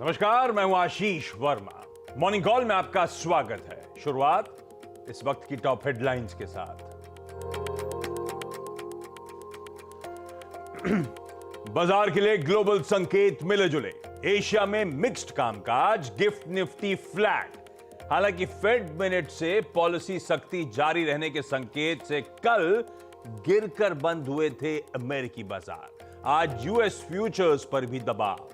नमस्कार, मैं हूं आशीष वर्मा। मॉर्निंग कॉल में आपका स्वागत है। शुरुआत इस वक्त की टॉप हेडलाइंस के साथ। बाजार के लिए ग्लोबल संकेत मिले जुले। एशिया में मिक्स्ड कामकाज, गिफ्ट निफ्टी फ्लैट। हालांकि फेड मिनट से पॉलिसी सख्ती जारी रहने के संकेत से कल गिरकर बंद हुए थे अमेरिकी बाजार। आज यूएस फ्यूचर्स पर भी दबाव।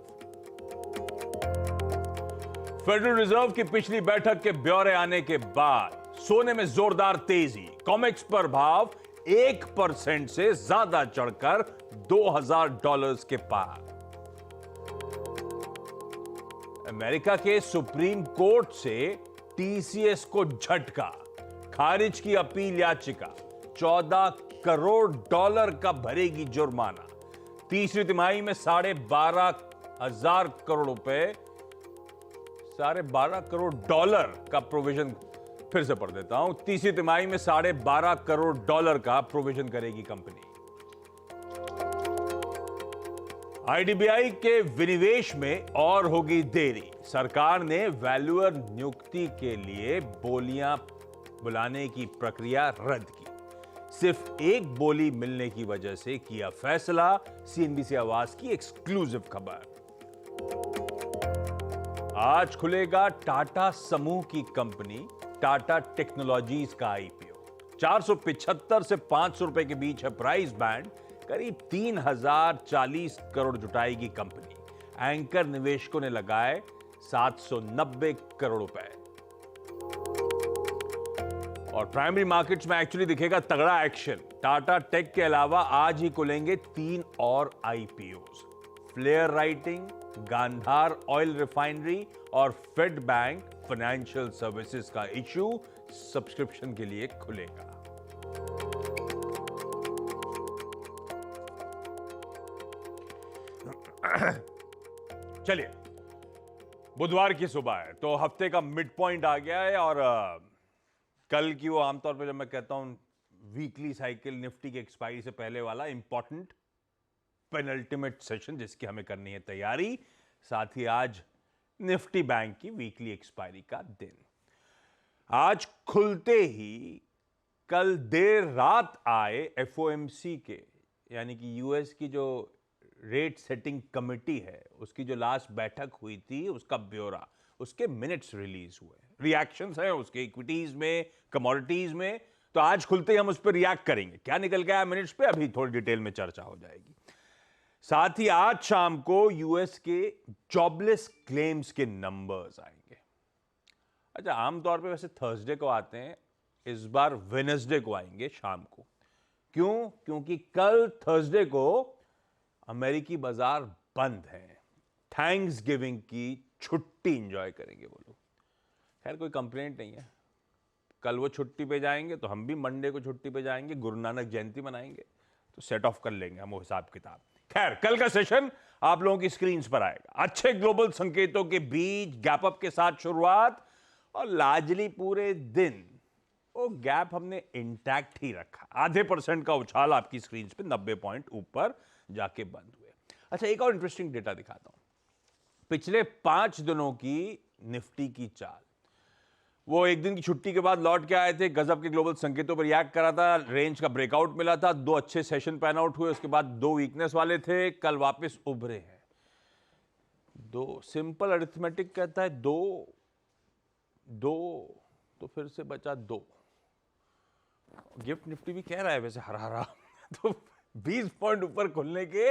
फेडरल रिजर्व की पिछली बैठक के ब्यौरे आने के बाद सोने में जोरदार तेजी। कॉमेक्स पर भाव 1% से ज्यादा चढ़कर $2000 के पार। अमेरिका के सुप्रीम कोर्ट से टीसीएस को झटका। खारिज की अपील याचिका। $14 करोड़ का भरेगी जुर्माना। तीसरी तिमाही में 12,500 करोड़ रुपए, $12.5 करोड़ का प्रोविजन। फिर से पढ़ देता हूं। तीसरी तिमाही में $12.5 करोड़ का प्रोविजन करेगी कंपनी। आईडीबीआई के विनिवेश में और होगी देरी। सरकार ने वैल्यूअर नियुक्ति के लिए बोलियां बुलाने की प्रक्रिया रद्द की। सिर्फ एक बोली मिलने की वजह से किया फैसला। सीएनबीसी आवाज की एक्सक्लूसिव खबर। आज खुलेगा टाटा समूह की कंपनी टाटा टेक्नोलॉजीज का आईपीओ। 475 से 500 रुपए के बीच है प्राइस बैंड। करीब 3040 करोड़ जुटाएगी कंपनी। एंकर निवेशकों ने लगाए 790 करोड़ रुपए। और प्राइमरी मार्केट्स में एक्चुअली दिखेगा तगड़ा एक्शन। टाटा टेक के अलावा आज ही खुलेंगे 3 और IPO. Flair writing, Gandhar oil refinery और फेड बैंक फाइनेंशियल सर्विसेज का इश्यू सब्सक्रिप्शन के लिए खुलेगा। चलिए, बुधवार की सुबह है तो हफ्ते का मिड पॉइंट आ गया है। और कल की वो आमतौर पर जब मैं कहता हूं वीकली साइकिल निफ्टी की एक्सपायरी से पहले वाला इंपॉर्टेंट पेनल्टीमेट सेशन जिसकी हमें करनी है तैयारी। साथ ही आज निफ्टी बैंक की वीकली एक्सपायरी का दिन। आज खुलते ही कल देर रात आए एफओएमसी के यानी कि यूएस की जो रेट सेटिंग कमेटी है उसकी जो लास्ट बैठक हुई थी उसका ब्यौरा, उसके मिनट्स रिलीज हुए। रिएक्शंस हैं उसके इक्विटीज में, कमोडिटीज में। तो आज खुलते ही हम उस पर रिएक्ट करेंगे। क्या निकल गया मिनट्स पे अभी थोड़ी डिटेल में चर्चा हो जाएगी। साथ ही आज शाम को यूएस के जॉबलेस क्लेम्स के नंबर्स आएंगे। अच्छा, आमतौर पे वैसे थर्सडे को आते हैं, इस बार वेडनेसडे को आएंगे शाम को। क्यों? क्योंकि कल थर्सडे को अमेरिकी बाजार बंद है। थैंक्स गिविंग की छुट्टी एंजॉय करेंगे वो लोग। खैर कोई कंप्लेंट नहीं है। कल वो छुट्टी पे जाएंगे तो हम भी मंडे को छुट्टी पे जाएंगे, गुरु नानक जयंती मनाएंगे, तो सेट ऑफ कर लेंगे हम वो हिसाब किताब। खैर, कल का सेशन आप लोगों की स्क्रीन पर आएगा। अच्छे ग्लोबल संकेतों के बीच गैप अप के साथ शुरुआत और लार्जली पूरे दिन वो गैप हमने इंटैक्ट ही रखा। आधे % का उछाल आपकी स्क्रीन पे 90 पॉइंट ऊपर जाके बंद हुए। अच्छा, एक और इंटरेस्टिंग डेटा दिखाता हूं। पिछले 5 दिनों की निफ्टी की चाल। वो एक दिन की छुट्टी के बाद लौट के आए थे, गजब के ग्लोबल संकेतों पर रिएक्ट करा था, रेंज का ब्रेकआउट मिला था, 2 अच्छे सेशन पैन आउट हुए, उसके बाद 2 वीकनेस वाले थे, कल वापस उभरे हैं। 2 सिंपल अरिथमेटिक कहता है 2 तो फिर से बचा 2। गिफ्ट निफ्टी भी कह रहा है वैसे हरा तो 20 पॉइंट ऊपर खुलने के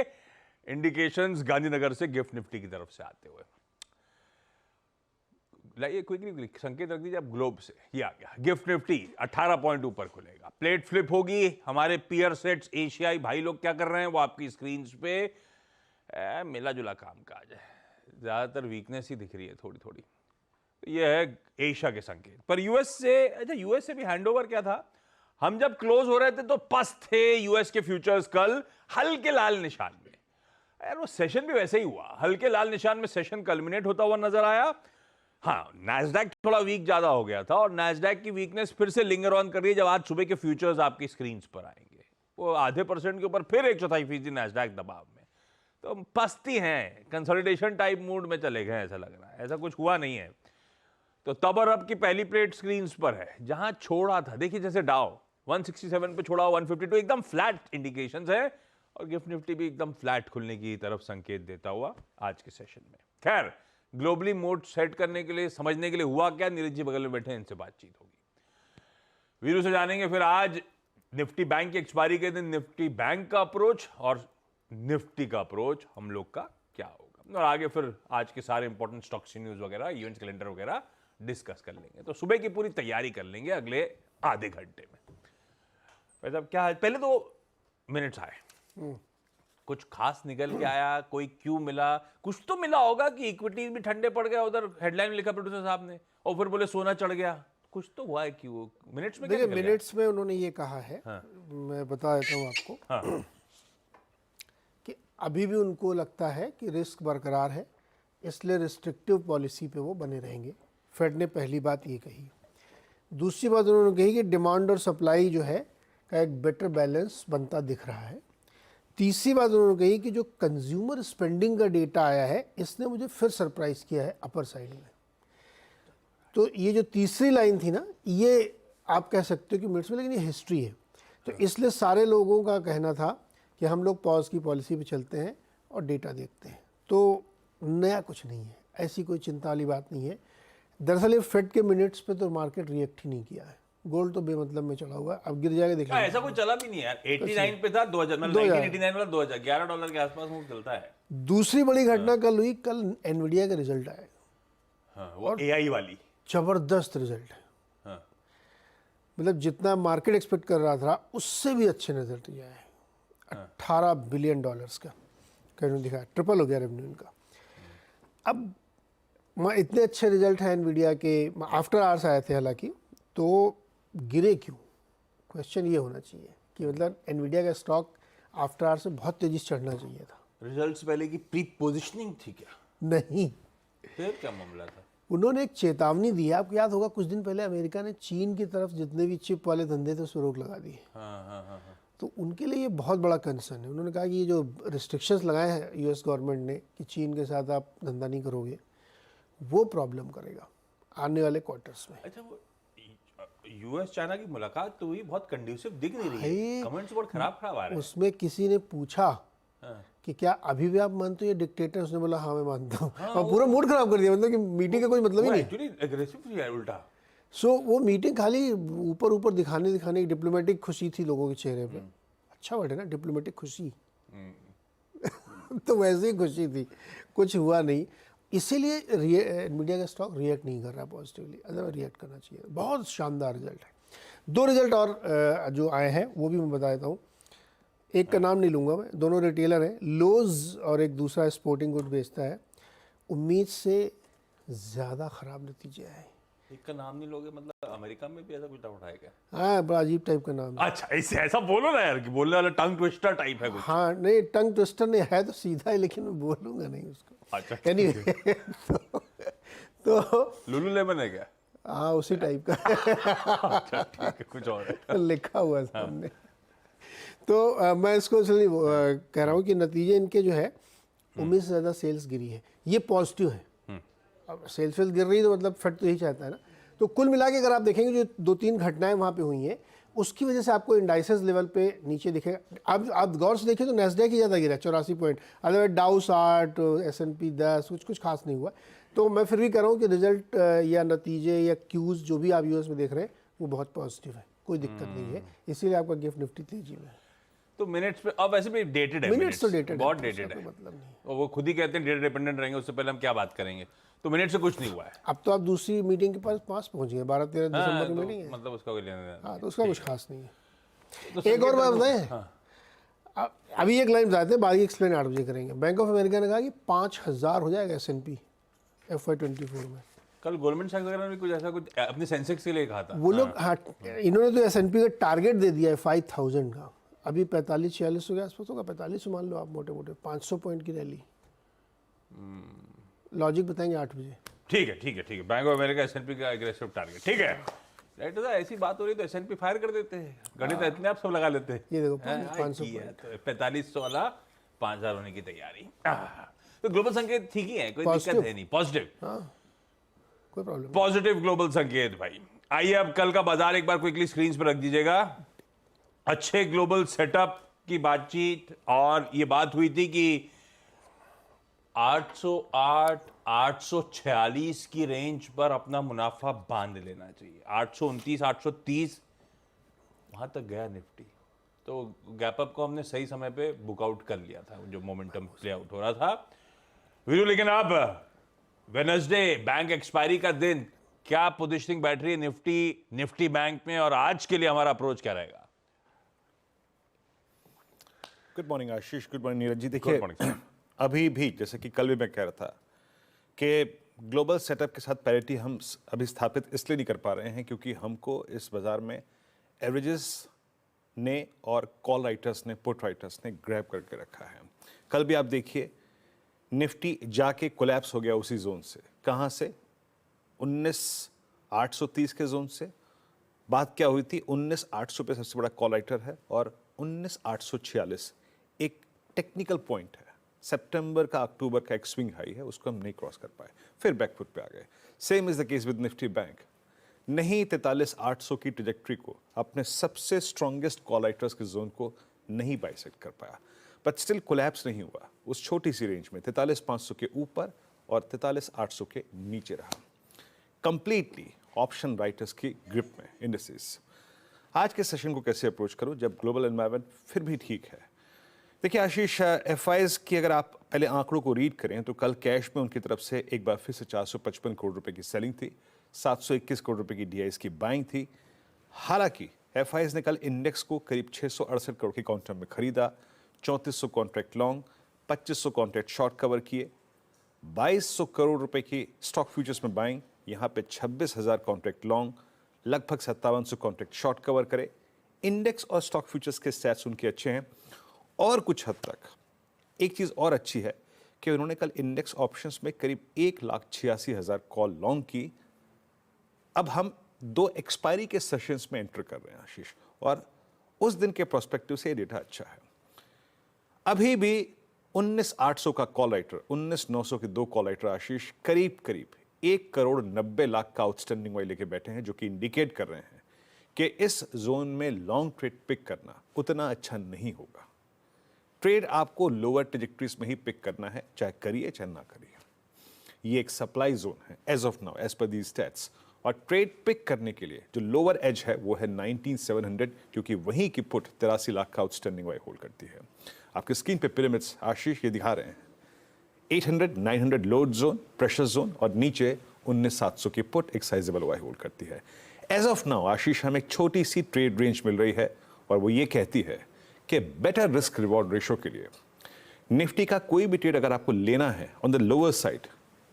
इंडिकेशंस गांधीनगर से गिफ्ट निफ्टी की तरफ से आते हुए। लाइए क्विकली संकेत रख दीजिए आप ग्लोब से। ये आ गया गिफ्ट निफ्टी 18 पॉइंट ऊपर खुलेगा। प्लेट फ्लिप होगी। हमारे पियर सेट्स एशियाई भाई लोग क्या कर रहे हैं वो आपकी स्क्रीन पे मिला जुला काम काज है। ज्यादातर वीकनेस ही दिख रही है थोड़ी थोड़ी। ये है एशिया के संकेत। पर यूएस से, अच्छा यूएस से भी हैंडओवर क्या था? हम जब क्लोज हो रहे थे तो पस्त थे यूएस के फ्यूचर्स कल हल्के लाल निशान में। यार वो सेशन भी वैसे ही हुआ, हल्के लाल निशान में सेशन कल्मिनेट होता हुआ नजर आया। हाँ, नैस्डैक थोड़ा वीक ज्यादा हो गया था और नैस्डैक की वीकनेस फिर से लिंगर ऑन कर रही है जब आज सुबह के फ्यूचर्स आपकी स्क्रीन पर आएंगे। वो आधे % के ऊपर फिर 1/4% नैस्डैक दबाव में। तो पस्ती हैं, कंसोलिडेशन टाइप मूड में चले गए ऐसा लग रहा है, ऐसा कुछ हुआ नहीं है। तो तब और अब की पहली प्लेट स्क्रीन्स पर है, जहां छोड़ा था देखिए, जैसे डाउ 167 पे छोड़ा, 152 एकदम फ्लैट इंडिकेशंस है, और गिफ्ट निफ्टी भी एकदम फ्लैट खुलने की तरफ संकेत देता हुआ आज के सेशन में। खैर, ग्लोबली मोड सेट करने के लिए, समझने के लिए हुआ क्या, नीरज जी बगल में बैठे हैं, इनसे बातचीत होगी। वीरू से जानेंगे फिर आज निफ्टी बैंक की एक्सपायरी के दिन निफ्टी बैंक का अप्रोच और निफ्टी का अप्रोच हम लोग का क्या होगा, और आगे फिर आज के सारे इंपॉर्टेंट स्टॉक्स न्यूज वगैरह, इवेंट्स कैलेंडर वगैरह डिस्कस कर लेंगे। तो सुबह की पूरी तैयारी कर लेंगे अगले आधे घंटे में। वैसे अब क्या है, पहले तो मिनट्स आए, कुछ खास निकल के आया, कोई क्यों मिला, कुछ तो मिला होगा कि इक्विटीज भी ठंडे पड़ गया, उधर हेडलाइन लिखा प्रोड्यूसर साहब ने, और फिर बोले सोना चढ़ गया, कुछ तो हुआ है। क्यों मिनट्स में, देखिए मिनट्स में उन्होंने ये कहा है, हाँ। मैं बता देता हूँ आपको, हाँ। कि अभी भी उनको लगता है कि रिस्क बरकरार है, इसलिए रिस्ट्रिक्टिव पॉलिसी पे वो बने रहेंगे। फेड ने पहली बात ये कही। दूसरी बात उन्होंने कही कि डिमांड और सप्लाई जो है का एक बेटर बैलेंस बनता दिख रहा है। तीसरी बात उन्होंने कही कि जो कंज्यूमर स्पेंडिंग का डेटा आया है, इसने मुझे फिर सरप्राइज किया है अपर साइड में। तो ये जो तीसरी लाइन थी ना, ये आप कह सकते हो कि मिनट्स में, लेकिन ये हिस्ट्री है। तो इसलिए सारे लोगों का कहना था कि हम लोग पॉज की पॉलिसी पे चलते हैं और डेटा देखते हैं। तो नया कुछ नहीं है, ऐसी कोई चिंता वाली बात नहीं है। दरअसल ये फेड के मिनट्स पे तो मार्केट रिएक्ट ही नहीं किया है। गोल्ड तो बेमतलब में चढ़ा हुआ है, अब गिर जाएगा देखिए। ऐसा कोई चला भी नहीं यार, 89 पे था, 1989 वाला 2000 $11 के आसपास मूव चलता है। दूसरी बड़ी घटना कल हुई, कल एनवीडिया का रिजल्ट आया। हाँ, वो एआई वाली जबरदस्त रिजल्ट है। हाँ। मतलब जितना मार्केट एक्सपेक्ट कर रहा था उससे भी अच्छे रिजल्ट आया है। हाँ। $18 बिलियन का कहने दिखा, ट्रिपल हो गया रेवेन्यू इनका। अब इतने अच्छे रिजल्ट हैं एनवीडिया के, आफ्टर आवर्स आए थे हालांकि, तो गिरे क्यों? क्वेश्चन ये होना चाहिए कि मतलब एनवीडिया का स्टॉक आफ्टर आवर्स से बहुत तेजी से चढ़ना चाहिए था। रिजल्ट्स पहले की प्री पोजिशनिंग थी क्या? नहीं, फिर क्या मामला था? उन्होंने एक चेतावनी दी है। आपको याद होगा कुछ दिन पहले अमेरिका ने चीन की तरफ जितने भी चिप वाले धंधे थे उस पर रोक लगा दी। हाँ। तो उनके लिए ये बहुत बड़ा कंसर्न है। उन्होंने कहा कि ये जो रिस्ट्रिक्शंस लगाए हैं यूएस गवर्नमेंट ने कि चीन के साथ आप धंधा नहीं करोगे, वो प्रॉब्लम करेगा आने वाले क्वार्टर्स में। अच्छा, वो यूएस चाइना की मुलाकात तो हुई, बहुत कंड्यूसिव दिख नहीं रही है, कमेंट्स बहुत खराब आ रहे हैं। उसमें किसी ने पूछा कि क्या अभी भी आप मानते हो ये डिक्टेटर? उसने बोला हाँ मैं मानता हूँ। और पूरा मूड खराब कर दिया, मतलब कि मीटिंग का कोई मतलब ही नहीं। एक्चुअली एग्रेसिव है उल्टा। सो वो मीटिंग खाली ऊपर दिखाने की डिप्लोमेटिक खुशी थी लोगों के चेहरे पे। अच्छा वर्ड है ना, डिप्लोमेटिक खुशी। तो वैसे ही खुशी थी, कुछ हुआ नहीं। इसीलिए मीडिया का स्टॉक रिएक्ट नहीं कर रहा पॉजिटिवली, अदरवाइज रिएक्ट करना चाहिए। बहुत शानदार रिजल्ट है। दो रिजल्ट और जो आए हैं वो भी मैं बता देता हूँ। एक का नाम नहीं लूँगा मैं, दोनों रिटेलर हैं, लोज और एक दूसरा स्पोर्टिंग गुड बेचता है। उम्मीद से ज़्यादा ख़राब नतीजे आए। एक का नाम नहीं लोगे मतलब अमेरिका में भी ऐसा कुछ डाउट आएगा? हाँ, बड़ा अजीब टाइप का नाम है। अच्छा, इसे ऐसा बोलो ना यार कि बोलने वाला टंग ट्विस्टर टाइप है कुछ। हाँ नहीं, टंग ट्विस्टर नहीं है, तो सीधा है, लेकिन मैं बोलूँगा नहीं उसको। अच्छा, एनीवे तो लुलुलेमन है क्या? हाँ, उसी टाइप का। अच्छा ठीक है, कुछ और है। लिखा हुआ है सामने। तो मैं इसको इसलिए कह रहा हूँ कि नतीजे इनके जो है, उम्मीद से ज़्यादा सेल्स गिरी है, ये पॉजिटिव है। अब सेल्स गिर रही है तो मतलब फेड तो यही चाहता है ना। तो कुल मिला के अगर आप देखेंगे जो 2-3 घटनाएं वहाँ पे हुई हैं, उसकी वजह से आपको इंडाइसेस लेवल पे नीचे दिखेगा। अब आप गौर से देखें तो नैस्डैक ही ज़्यादा गिरा 84 पॉइंट, अदरवाइज डाउ 60, S&P 10, कुछ खास नहीं हुआ। तो मैं फिर भी कह रहा हूँ कि रिजल्ट या नतीजे या क्यूज़ जो भी आप यूएस में देख रहे हैं वो बहुत पॉजिटिव है, कोई दिक्कत नहीं है। इसीलिए आपका गिफ्ट निफ्टी तेजी में है। तो मिनट्स पे अब वैसे भी डेटेड है, मिनट्स तो डेटेड बहुत डेटेड है, मतलब नहीं। और वो खुद ही कहते हैं डेटा डिपेंडेंट रहेंगे, उससे पहले हम क्या बात करेंगे। तो मिनट से कुछ नहीं हुआ है। अब तो आप दूसरी मीटिंग के पास पहुंच गए, 12-13 दिसंबर की तो मीटिंग है, मतलब उसका कोई लेना देना हाँ, तो उसका कुछ खास नहीं है। तो एक और बात बताएं, अभी एक लाइन बताते हैं, बाकी एक्सप्लेन 8 बजे करेंगे। बैंक ऑफ अमेरिका ने कहा कि 5000 हो जाएगा S&P FY24 में। कल गोल्डमैन सैक्स वगैरह ने कुछ ऐसा कुछ अपने सेंसेक्स के लिए कहा था वो लोग, हाँ, इन्होंने तो S&P का टारगेट दे दिया है 5000 का। अभी 45-46 के आसपास होगा, 45 मान लो आप मोटे मोटे, 500 पॉइंट की रैली। लॉजिक बताएंगे 8 बजे। ठीक है। बैंक ऑफ अमेरिका S&P का एग्रेसिव टारगेट, ठीक है। राइट, तो ऐसी बात हो रही तो S&P फायर कर देते हैं, गणित इतने आप सब लगा लेते हैं। ये देखो 500 4500 वाला 5,000 होने की तैयारी। तो ग्लोबल संकेत ठीक ही है, कोई दिक्कत Positive. है नहीं, पॉजिटिव कोई प्रॉब्लम पॉजिटिव ग्लोबल संकेत भाई। आइए अब कल का बाजार एक बार क्विकली स्क्रीन पर रख दीजिएगा। अच्छे ग्लोबल सेटअप की बातचीत, और ये बात हुई थी कि 808 846 की रेंज पर अपना मुनाफा बांध लेना चाहिए। 829 830 वहां तक गया निफ्टी, तो गैप अप को हमने सही समय पे बुकआउट कर लिया था, जो मोमेंटम प्ले आउट हो रहा था वीरू। लेकिन अब वेडनेसडे बैंक एक्सपायरी का दिन, क्या पोजीशनिंग बैठ रही है निफ्टी बैंक में, और आज के लिए हमारा अप्रोच क्या रहेगा? गुड मॉर्निंग आशीष, good morning Neeraj ji. Good देखिए morning, sir. अभी भी जैसे कि कल भी मैं कह रहा था कि ग्लोबल सेटअप के साथ पैरिटी हम अभी स्थापित इसलिए नहीं कर पा रहे हैं क्योंकि हमको इस बाजार में एवरेजेस ने और कॉल राइटर्स ने, पुट राइटर्स ने ग्रैब करके रखा है। कल भी आप देखिए निफ्टी जाके कोलैप्स हो गया उसी जोन से। कहाँ से? 19,830 के जोन से। बात क्या हुई थी? 19,800 पे सबसे बड़ा कॉल राइटर है और 19,846 एक टेक्निकल पॉइंट है। सितंबर का अक्टूबर का एक स्विंग हाई है, उसको हम नहीं क्रॉस कर पाए, फिर बैकफुट पे आ गए। Same is the case with Nifty bank. नहीं 43,800 की ट्रेजेक्ट्री को, अपने सबसे स्ट्रॉन्गेस्ट कॉल राइटर्स के जोन को नहीं बाइसेक्ट कर पाया, बट स्टिल कोलैप्स नहीं हुआ। उस छोटी सी रेंज में 43,500 के ऊपर और 43,800 के नीचे रहा, कंप्लीटली ऑप्शन राइटर्स की ग्रिप में इंडिसेस। आज के सेशन को कैसे अप्रोच करूं जब ग्लोबल एनवायरनमेंट फिर भी ठीक है? देखिए आशीष, एफआईज की अगर आप पहले आंकड़ों को रीड करें तो कल कैश में उनकी तरफ से एक बार फिर से 455 करोड़ रुपए की सेलिंग थी, 721 करोड़ रुपए की डीआईएस की बाइंग थी। हालांकि एफआईज ने कल इंडेक्स को करीब 668 करोड़ के काउंटर में खरीदा, 3400 contract long, 2500 contract short cover किए, 2200 करोड़ रुपए की स्टॉक फ्यूचर्स में बाइंग, यहाँ पे 26,000 कॉन्ट्रैक्ट लॉन्ग, लगभग 5700 कॉन्ट्रैक्ट शॉर्ट कवर करे। इंडेक्स और स्टॉक फ्यूचर्स के स्टैट्स उनके अच्छे हैं, और कुछ हद तक एक चीज़ और अच्छी है कि उन्होंने कल इंडेक्स ऑप्शंस में करीब 1,86,000 कॉल लॉन्ग की। अब हम 2 एक्सपायरी के सेशंस में एंटर कर रहे हैं आशीष, और उस दिन के प्रोस्पेक्टिव से ये डेटा अच्छा है। अभी भी 19,800 का कॉल राइटर, 19,900 के 2 कॉल राइटर आशीष करीब करीब 1,90,00,000 का आउटस्टैंडिंग वाई लेके बैठे हैं, जो कि इंडिकेट कर रहे हैं कि इस जोन में लॉन्ग ट्रेड पिक करना उतना अच्छा नहीं होगा। ट्रेड आपको लोअर ट्रेजेक्टरीज में ही पिक करना है, चाहे करिए चाहे ना करिए। ये एक सप्लाई जोन है as of now, as per these stats, और ट्रेड पिक करने के लिए जो लोअर एज है वो है 19,700, क्योंकि वहीं की पुट 83 लाख का आउटस्टैंडिंग वाई होल्ड करती है। आपकी स्क्रीन पे पिरामिड्स आशीष ये दिखा रहे हैं, 800 900 लोड जोन, प्रेशर जोन, और नीचे 19,700 की पुट एक साइजेबल वाई होल्ड करती है। एज ऑफ नाउ आशीष हमें एक छोटी सी ट्रेड रेंज मिल रही है, और वो ये कहती है कि बेटर रिस्क रिवॉर्ड रेशो के लिए निफ्टी का कोई भी ट्रेड अगर आपको लेना है ऑन द लोअर साइड,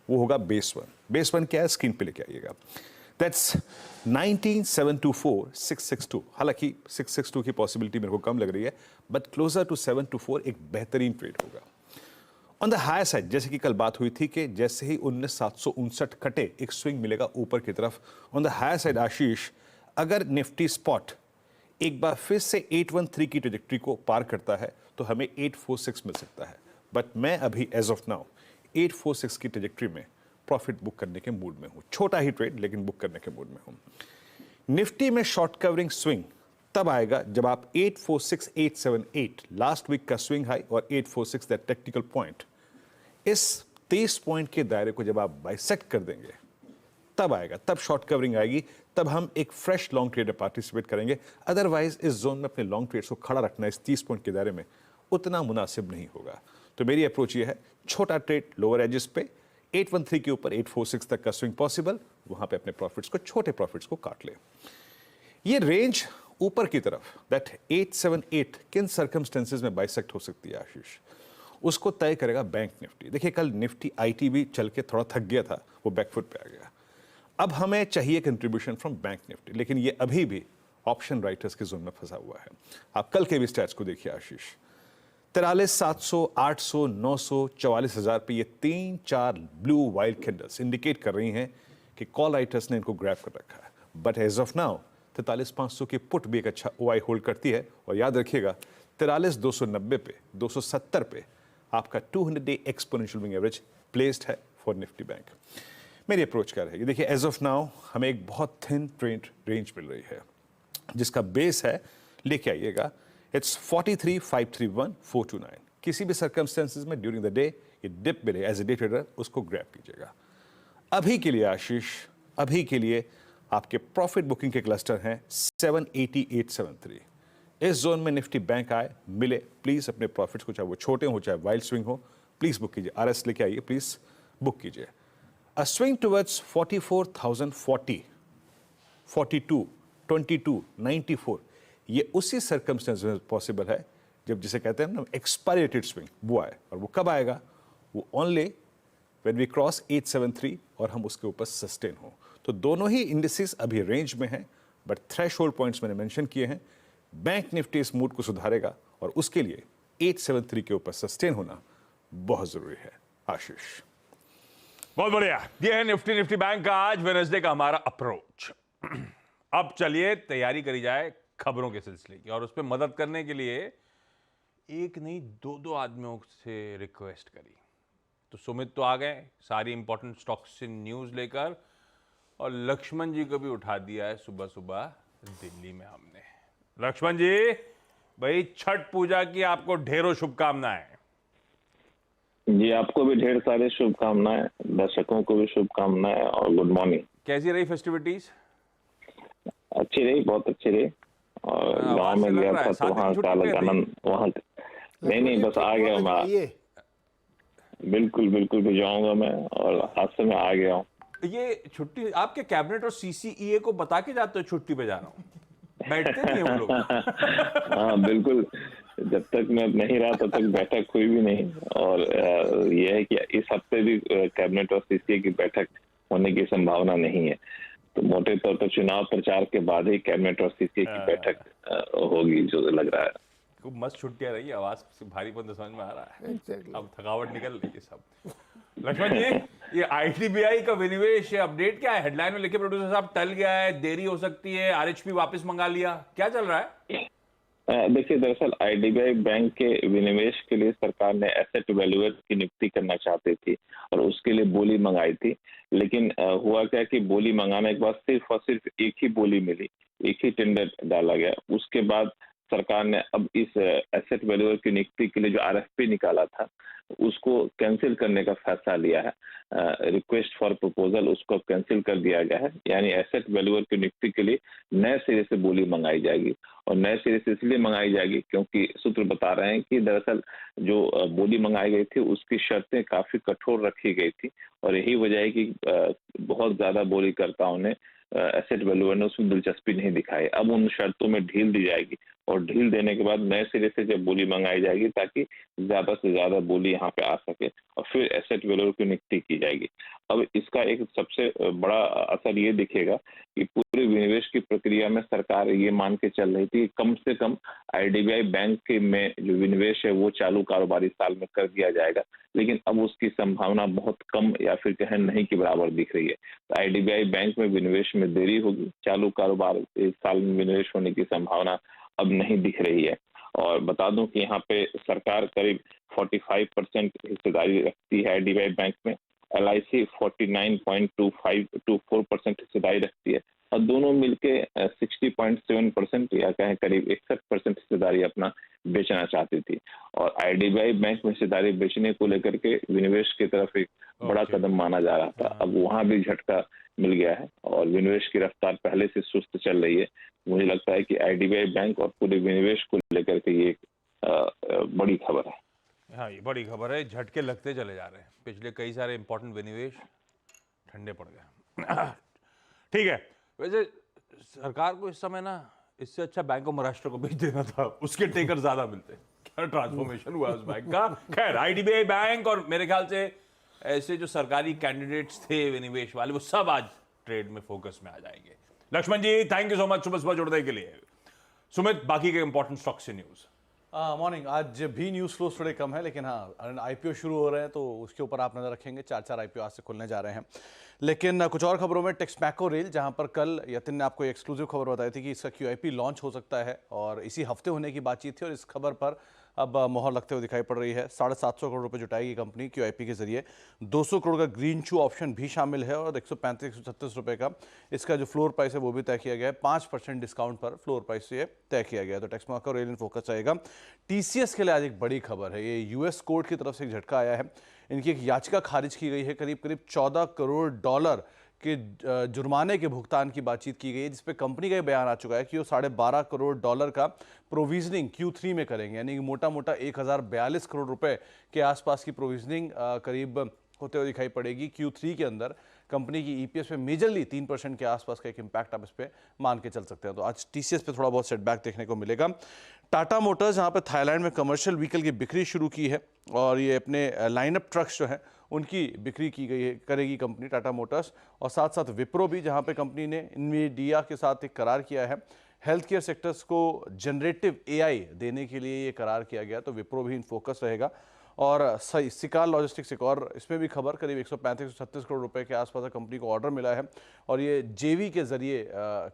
वो होगा बेस वन। बेस वन क्या है? स्क्रीन पे लेके आइएगा। दैट्स 19,724 662। हालांकि 662 की पॉसिबिलिटी मेरे को कम लग रही है, बट क्लोजर टू 724 एक बेहतरीन ट्रेड होगा। ऑन द हायर साइड, जैसे कि कल बात हुई थी कि जैसे ही 19,759 कटे एक स्विंग मिलेगा ऊपर की तरफ। ऑन द हायर साइड आशीष, अगर निफ्टी स्पॉट एक बार फिर से 813 की ट्रेजेक्टरी को पार करता है तो हमें 846 मिल सकता है, बट मैं अभी एज ऑफ नाउ 846 की ट्रेजेक्टरी में प्रॉफिट बुक करने के मूड में हूं। छोटा ही ट्रेड, लेकिन बुक करने के मूड में हूं। निफ्टी में शॉर्ट कवरिंग स्विंग तब आएगा जब आप 846,878 लास्ट वीक का स्विंग हाई और 846 दैट टेक्निकल पॉइंट, इस 23 पॉइंट के दायरे को जब आप बाइसेक्ट कर देंगे तब आएगा, तब शॉर्ट कवरिंग आएगी, तब हम एक फ्रेश लॉन्ग ट्रेड में पार्टिसिपेट करेंगे। अदरवाइज इस जोन में अपने लॉन्ग ट्रेड्स को खड़ा रखना इस 30 पॉइंट के दायरे में उतना मुनासिब नहीं होगा। तो मेरी अप्रोच ये है, छोटा ट्रेड लोअर एजेस पे, 813 के ऊपर 846 तक का स्विंग पॉसिबल, वहां पे अपने प्रॉफिट्स को, छोटे प्रॉफिट्स को काट ले। ये रेंज ऊपर की तरफ, दैट 878 किन सर्कमस्टेंसेज में बाइसेक्ट हो सकती है आशीष, उसको तय करेगा बैंक निफ्टी। देखिए कल निफ्टी आईटी भी चल के थोड़ा थक गया था, वो बैकफुट पे आ गया। अब हमें चाहिए कंट्रीब्यूशन फ्रॉम बैंक निफ्टी, लेकिन ये अभी भी ऑप्शन राइटर्स के जोन में फंसा हुआ है। आप कल के भी स्टैट्स को देखिए आशीष, 43,700, 800, 900, 44,000 पे ये 3-4 ब्लू वाइल्ड कैंडल्स इंडिकेट कर रही हैं कि कॉल राइटर्स ने इनको ग्रैब कर रखा है। बट एज ऑफ नाउ 43,500 की पुट भी एक अच्छा ओआई होल्ड करती है, और याद रखिएगा 43,290 पे, 270 पे आपका 200-day exponential moving average placed है फॉर निफ्टी बैंक। मेरी अप्रोच क्या रहेगी? देखिए, एज ऑफ नाउ हमें एक बहुत थिन ट्रेंड रेंज मिल रही है जिसका बेस है, लेके आइएगा, इट्स 43,531,429। किसी भी सर्कमस्टेंसेज में ड्यूरिंग द डे ये डिप मिले एज ए डे ट्रेडर, उसको ग्रैब कीजिएगा। अभी के लिए आशीष, अभी के लिए आपके प्रॉफिट बुकिंग के क्लस्टर हैं 788.73। इस जोन में निफ्टी बैंक आए, मिले, प्लीज अपने प्रॉफिट्स को, चाहे वो छोटे हो चाहे वाइल्ड स्विंग हो, प्लीज बुक कीजिए। आरएस लेके आइए, प्लीज बुक कीजिए। अ स्विंग टुवर्ड्स 44,040, 42, 22, 94, ये उसी सर्कमस्टेंस में पॉसिबल है जब जिसे कहते हैं ना एक्सपायरेटेड स्विंग, वो आए। और वो कब आएगा? वो ओनली व्हेन वी क्रॉस 873 और हम उसके ऊपर सस्टेन हो। तो दोनों ही इंडिसेस अभी रेंज में हैं, बट थ्रेशोल्ड पॉइंट्स मैंने मेंशन किए हैं। बैंक निफ्टी इस मूड को सुधारेगा और उसके लिए 873 के ऊपर सस्टेन होना बहुत जरूरी है। आशीष, बहुत बढ़िया। ये है निफ्टी बैंक का आज वेडनेसडे का हमारा अप्रोच। अब चलिए तैयारी करी जाए खबरों के सिलसिले की, और उस पर मदद करने के लिए एक नहीं दो आदमियों से रिक्वेस्ट करी। तो सुमित तो आ गए सारी इंपॉर्टेंट स्टॉक्स से न्यूज लेकर, और लक्ष्मण जी को भी उठा दिया है सुबह सुबह दिल्ली में हमने। लक्ष्मण जी भाई, छठ पूजा की आपको ढेरों शुभकामनाएं। जी, आपको भी ढेर सारी शुभकामनाएं, दर्शकों को भी शुभकामनाएं और गुड मॉर्निंग। कैसी रही फेस्टिविटीज? अच्छी रही, बहुत अच्छी रही। और गांव में गया था तो वहाँ का अलग आनंद, वहाँ नहीं बस आ गया मैं। बिल्कुल बिल्कुल भी जाऊंगा मैं, और आज से मैं आ गया हूँ। ये छुट्टी आपके कैबिनेट और सीसीईए को बता के जाते हो छुट्टी पे जा रहा हूँ? बैठते नहीं हम लोग? हाँ बिल्कुल, जब तक मैं नहीं रहा तब तक बैठक हुई भी नहीं। और यह है कि इस हफ्ते भी कैबिनेट और सीसीए की बैठक होने की संभावना नहीं है। तो मोटे तौर पर चुनाव प्रचार के बाद ही कैबिनेट और सीसीए की बैठक होगी, जो लग रहा है। खूब मस्त छुट्टियां रही, आवाज से भारीपन तो समझ में आ रहा है। अब थकावट निकल रही है सब। लक्ष्मण जी, ये आईडीबीआई का विनिवेश अपडेट क्या है? हेडलाइन में लिखे प्रोड्यूसर साहब टल गया है, देरी हो सकती है, आरएचपी वापस मंगा लिया, क्या चल रहा है? देखिए, दरअसल आईडीबीआई बैंक के विनिवेश के लिए सरकार ने एसेट वैल्यूअर की नियुक्ति करना चाहती थी और उसके लिए बोली मंगाई थी। लेकिन हुआ क्या कि बोली मंगाने के बाद सिर्फ और सिर्फ एक ही बोली मिली, एक ही टेंडर डाला गया। उसके बाद सरकार ने अब इस एसेट वैल्यूअर की नियुक्ति के लिए जो आरएफपी निकाला था उसको कैंसिल करने का फैसला लिया है। रिक्वेस्ट फॉर प्रपोजल उसको कैंसिल कर दिया गया है। यानी एसेट वैल्यूअर की नियुक्ति के लिए नए सिरे से बोली मंगाई जाएगी, और नए सिरे से इसलिए मंगाई जाएगी क्योंकि सूत्र बता रहे हैं कि दरअसल जो बोली मंगाई गई थी उसकी शर्तें काफी कठोर रखी गई थी, और यही वजह है कि बहुत ज्यादा बोलीकर्ताओं ने, एसेट वैल्यूअर ने उसमें दिलचस्पी नहीं दिखाई। अब उन शर्तों में ढील दी जाएगी, और ढील देने के बाद नए सिरे से जब बोली मंगाई जाएगी ताकि ज्यादा से ज्यादा बोली यहाँ पे आ सके, और फिर एसेट वैल्यूअर की नियुक्ति की जाएगी। अब इसका एक सबसे बड़ा असर ये दिखेगा कि पूरे विनिवेश की प्रक्रिया में सरकार ये मान के चल रही थी कम से कम आईडीबीआई बैंक के में जो विनिवेश है वो चालू कारोबारी साल में कर दिया जाएगा, लेकिन अब उसकी संभावना बहुत कम या फिर कहें नहीं के बराबर दिख रही है। तो आईडीबीआई बैंक में विनिवेश में देरी होगी, चालू कारोबार इस साल में विनिवेश होने की संभावना अब नहीं दिख रही है। और बता दूं कि यहाँ पे सरकार करीब 45% हिस्सेदारी रखती है आईडीबीआई बैंक में, एलआईसी 49.24% हिस्सेदारी रखती है, और दोनों मिलके 60.7% या कहें करीब 61% हिस्सेदारी अपना बेचना चाहती थी। और आईडीबीआई बैंक में हिस्सेदारी बेचने को लेकर के विनिवेश की तरफ एक बड़ा कदम माना जा रहा था। अब वहां भी झटका मिल गया है और विनिवेश की रफ्तार पहले से सुस्त चल रही है। मुझे लगता है कि आईडीबीआई बैंक और पूरे विनिवेश को लेकर के ये बड़ी खबर है। हाँ, ये बड़ी खबर है। झटके लगते चले जा रहे हैं, पिछले कई सारे इंपॉर्टेंट विनिवेश ठंडे पड़ गए। ठीक है, वैसे सरकार को इस समय ना इससे अच्छा बैंक ऑफ महाराष्ट्र को भेज देना था, उसके टेकर ज्यादा मिलते। क्या ट्रांसफॉर्मेशन हुआ उस बैंक का। खैर, आईडीबीआई बैंक और मेरे ख्याल से ऐसे जो सरकारी कैंडिडेट्स थे विनिवेश वाले, वो सब आज ट्रेड में फोकस में आ जाएंगे। लक्ष्मण जी, थैंक यू सो मच सुबह सुबह जुड़ने के लिए। सुमित, बाकी के इंपॉर्टेंट स्टॉक से न्यूज। मॉर्निंग, आज भी न्यूज़ फ्लोज थोड़े कम है, लेकिन हाँ आईपीओ शुरू हो रहे हैं तो उसके ऊपर आप नज़र रखेंगे। 4 आईपीओ आज से खुलने जा रहे हैं। लेकिन कुछ और खबरों में टेक्समैको रेल, जहां पर कल यतिन ने आपको एक्सक्लूसिव खबर बताई थी कि इसका QIP लॉन्च हो सकता है और इसी हफ्ते होने की बातचीत थी, और इस खबर पर अब मोहर लगते हुए दिखाई पड़ रही है। 750 करोड़ रुपए जुटाएगी कंपनी QIP के जरिए। 200 करोड़ का ग्रीन शू ऑप्शन भी शामिल है और 135-136 रुपए का इसका जो फ्लोर प्राइस है वो भी तय किया गया है। 5% डिस्काउंट पर फ्लोर प्राइस से तय किया गया है। तो टेक्समैको रेल इन फोकस रहेगा। TCS के लिए आज एक बड़ी खबर है। ये US कोर्ट की तरफ से एक झटका आया है। इनकी एक याचिका खारिज की गई है। करीब करीब $14 करोड़ के जुर्माने के भुगतान की बातचीत की गई है, जिसपे कंपनी का ये बयान आ चुका है कि वो $12.5 करोड़ का प्रोविजनिंग Q3 में करेंगे, यानी कि मोटा मोटा 1042 करोड़ रुपए के आसपास की प्रोविजनिंग करीब होते हुए दिखाई पड़ेगी Q3 के अंदर। कंपनी की EPS पे मेजरली 3% के आसपास का एक इम्पैक्ट आप इस पे मान के चल सकते हैं। तो आज TCS पे थोड़ा बहुत सेटबैक देखने को मिलेगा। टाटा मोटर्स जहाँ पे थाईलैंड में कमर्शियल व्हीकल की बिक्री शुरू की है और ये अपने लाइनअप ट्रक्स जो हैं उनकी बिक्री की गई है, करेगी कंपनी टाटा मोटर्स। और साथ साथ विप्रो भी, जहाँ पे कंपनी ने इन्वीडिया के साथ एक करार किया है। हेल्थ केयर सेक्टर्स को जनरेटिव AI देने के लिए ये करार किया गया, तो विप्रो भी इन फोकस रहेगा। और सिकाल लॉजिस्टिक्स एक और इसमें भी खबर, करीब 135-136 करोड़ रुपए के आसपास कंपनी को ऑर्डर मिला है और ये JV के जरिए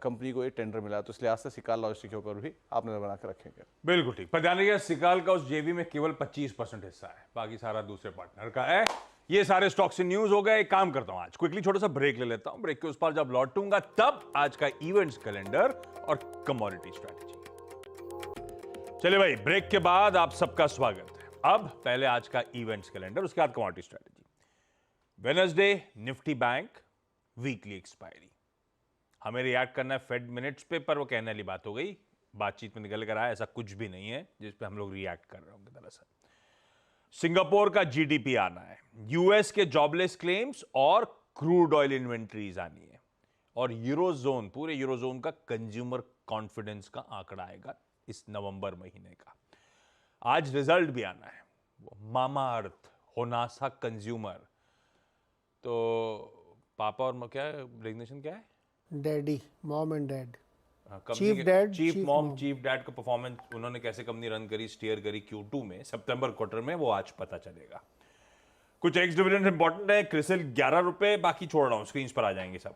कंपनी को ये टेंडर मिला है। तो इसलिए आज से सिकाल लॉजिस्टिक्स के ऊपर भी आप नजर बना कर रखेंगे। बिल्कुल ठीक। पर ध्यान रखिएगा, सिकाल का उस JV में केवल 25% हिस्सा है, बाकी सारा दूसरे पार्टनर का है। ये सारे स्टॉक्स से न्यूज हो गए। एक काम करता हूं, आज क्विकली छोटा सा ब्रेक ले लेता हूं। ब्रेक के उस पार जब लौटूंगा तब आज का इवेंट्स कैलेंडर और कमोडिटी स्ट्रैटेजी। चलिए भाई, ब्रेक के बाद आप सबका स्वागत है। अब पहले आज का इवेंट्स कैलेंडर, उसके बाद commodity strategy. Wednesday Nifty bank weekly expiry. हमें रिएक्ट करना है फेड मिनट्स पे, पर वो कहने वाली बात हो गई, बातचीत में निकल कर आया ऐसा कुछ भी नहीं है जिस पे हम लोग रिएक्ट कर रहे होंगे। दरअसल सिंगापुर का GDP आना है, US के जॉबलेस क्लेम्स और क्रूड ऑयल इन्वेंट्रीज आनी है, और यूरोजोन, पूरे यूरोजोन का कंज्यूमर कॉन्फिडेंस का आंकड़ा आएगा इस नवंबर महीने का। आज रिजल्ट भी आना है, वो मामाअर्थ, होनासा कंज्यूमर। तो पापा और क्या है, रेजिग्नेशन क्या है? Daddy, mom and dad, chief dad, chief mom, chief dad का परफॉर्मेंस, उन्होंने कैसे कंपनी रन करी, स्टीयर करी Q2 में, सितंबर क्वार्टर में, वो आज पता चलेगा। कुछ एक्स डिविडेंड इंपॉर्टेंट है। क्रिसिल 11 रुपए, बाकी छोड़ रहा हूं, स्क्रीन पर आ जाएंगे सब।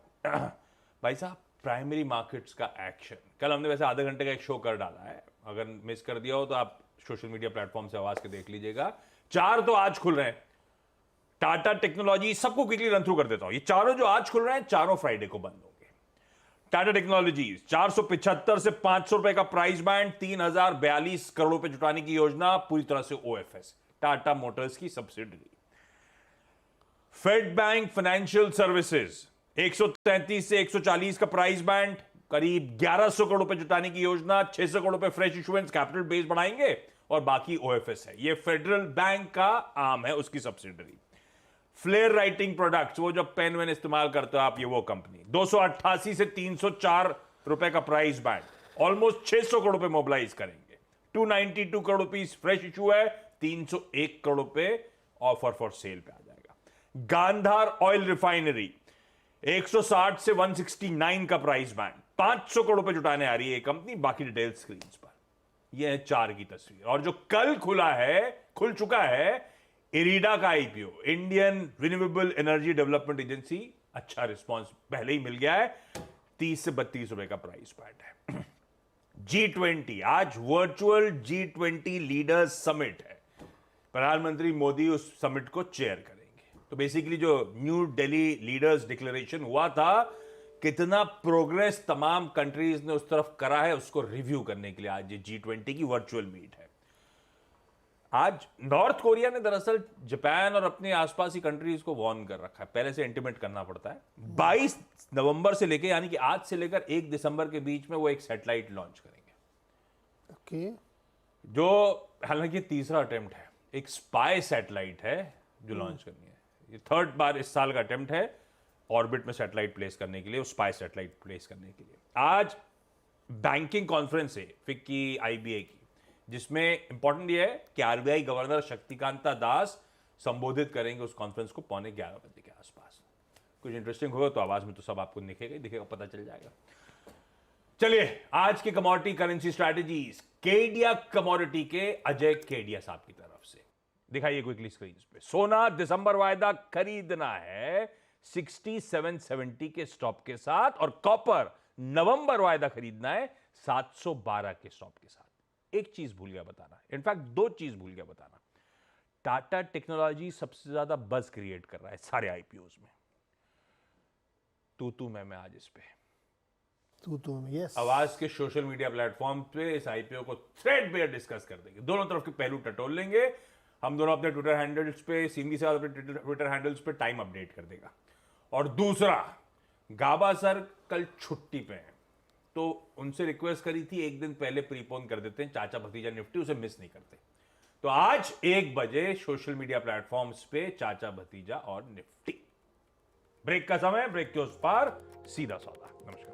भाई साहब, प्राइमरी मार्केट्स का एक्शन कल हमने वैसे आधे घंटे का एक शो कर डाला है, अगर मिस कर दिया हो तो आप सोशल मीडिया प्लेटफॉर्म से आवाज के देख लीजिएगा। 4 तो आज खुल रहे हैं, टाटा टेक्नोलॉजी, सबको क्विकली रन थ्रू कर देता हूं। ये चारों जो आज खुल रहे हैं, चारों फ्राइडे को बंद होंगे। टाटा टेक्नोलॉजीज 475 से 500 रुपए का प्राइस बैंड, 3042 करोड़ रुपए जुटाने की योजना, पूरी तरह से OFS, टाटा मोटर्स की subsidiary. Fed bank financial services 133 से 140 का प्राइस बैंड, करीब 1100 करोड़ रुपए जुटाने की योजना, 600 करोड़ रुपए फ्रेश इशुएंस, कैपिटल बेस बढ़ाएंगे, और बाकी OFS है। ये फेडरल बैंक का आर्म है, उसकी सब्सिडरी। फ्लेयर राइटिंग प्रोडक्ट्स, वो जो पेन वेन इस्तेमाल करते हो आप, ये वो कंपनी, 288 से 304 रुपए का प्राइस बैंड, ऑलमोस्ट 600 करोड़ रुपए मोबिलाइज करेंगे। 292 करोड़ रुपीस फ्रेश इशू है, 301 करोड़ रुपए ऑफर फॉर सेल पे आ जाएगा। गांधार ऑयल रिफाइनरी 160 से 169 का प्राइस बैंड, 500 करोड़ रुपए जुटाने आ रही है कंपनी, बाकी डिटेल स्क्रीन पर। यह है 4 की तस्वीर। और जो कल खुल चुका है इरीडा का IPO, Indian renewable energy development agency, अच्छा रिस्पांस पहले ही मिल गया है, 30 से 32 रुपए का प्राइस बैंड है। G20, आज वर्चुअल G20 लीडर्स समिट है, प्रधानमंत्री मोदी उस समिट को चेयर करेंगे। तो बेसिकली जो न्यू दिल्ली लीडर्स डिक्लेरेशन हुआ था, कितना प्रोग्रेस तमाम कंट्रीज ने उस तरफ करा है, उसको रिव्यू करने के लिए आज ये G20 की वर्चुअल मीट है। आज नॉर्थ कोरिया ने दरअसल जापान और अपने आसपास की कंट्रीज को वार्न कर रखा है, पहले से इंटीमेट करना पड़ता है। 22 नवंबर से लेकर, यानी कि आज से लेकर 1 दिसंबर के बीच में वो एक सैटेलाइट लॉन्च करेंगे। ओके, जो हालांकि तीसरा अटेम्प्ट है, एक स्पाई सैटेलाइट है जो लॉन्च करनी है। ये 3rd बार इस साल का अटेम्प्ट है ऑर्बिट में सैटेलाइट प्लेस करने के लिए, वो स्पाई सैटेलाइट प्लेस करने के लिए। आज बैंकिंग कॉन्फ्रेंस है FICCI IBA की, जिसमें इंपॉर्टेंट यह है कि RBI गवर्नर शक्तिकांता दास संबोधित करेंगे उस कॉन्फ्रेंस को 11:15 बजे के आसपास। कुछ इंटरेस्टिंग होगा तो आवाज में तो सब आपको दिखेगा, पता चल जाएगा। चलिए, आज के commodity currency strategies, Kedia commodity के अजय केडिया साहब की तरफ से दिखाइए क्विकली स्क्रीन पे। सोना दिसंबर वायदा खरीदना है 6770 के स्टॉप के साथ, और कॉपर नवंबर वायदा खरीदना है 712 के स्टॉप के साथ। एक चीज भूल गया बताना, इनफैक्ट दो चीज भूल गया बताना। टाटा टेक्नोलॉजी सबसे ज्यादा बज क्रिएट कर रहा है सारे आईपीओज में। तू मैं आज इस पे यस, आवाज के सोशल मीडिया प्लेटफॉर्म पे इस आईपीओ को थ्रेडबेयर डिस्कस कर देंगे, दोनों तरफ के पहलू टटोल लेंगे। हम दोनों अपने ट्विटर हैंडल्स पे, सिंधी साहब अपने ट्विटर हैंडल्स पे टाइम अपडेट कर देगा। और दूसरा, गाबा सर कल छुट्टी पे हैं, तो उनसे रिक्वेस्ट करी थी एक दिन पहले प्रीपोन कर देते हैं चाचा भतीजा निफ्टी, उसे मिस नहीं करते। तो आज 1 बजे सोशल मीडिया प्लेटफॉर्म्स पे चाचा भतीजा और निफ्टी। ब्रेक का समय, ब्रेक के उस पार सीधा सौदा। नमस्कार।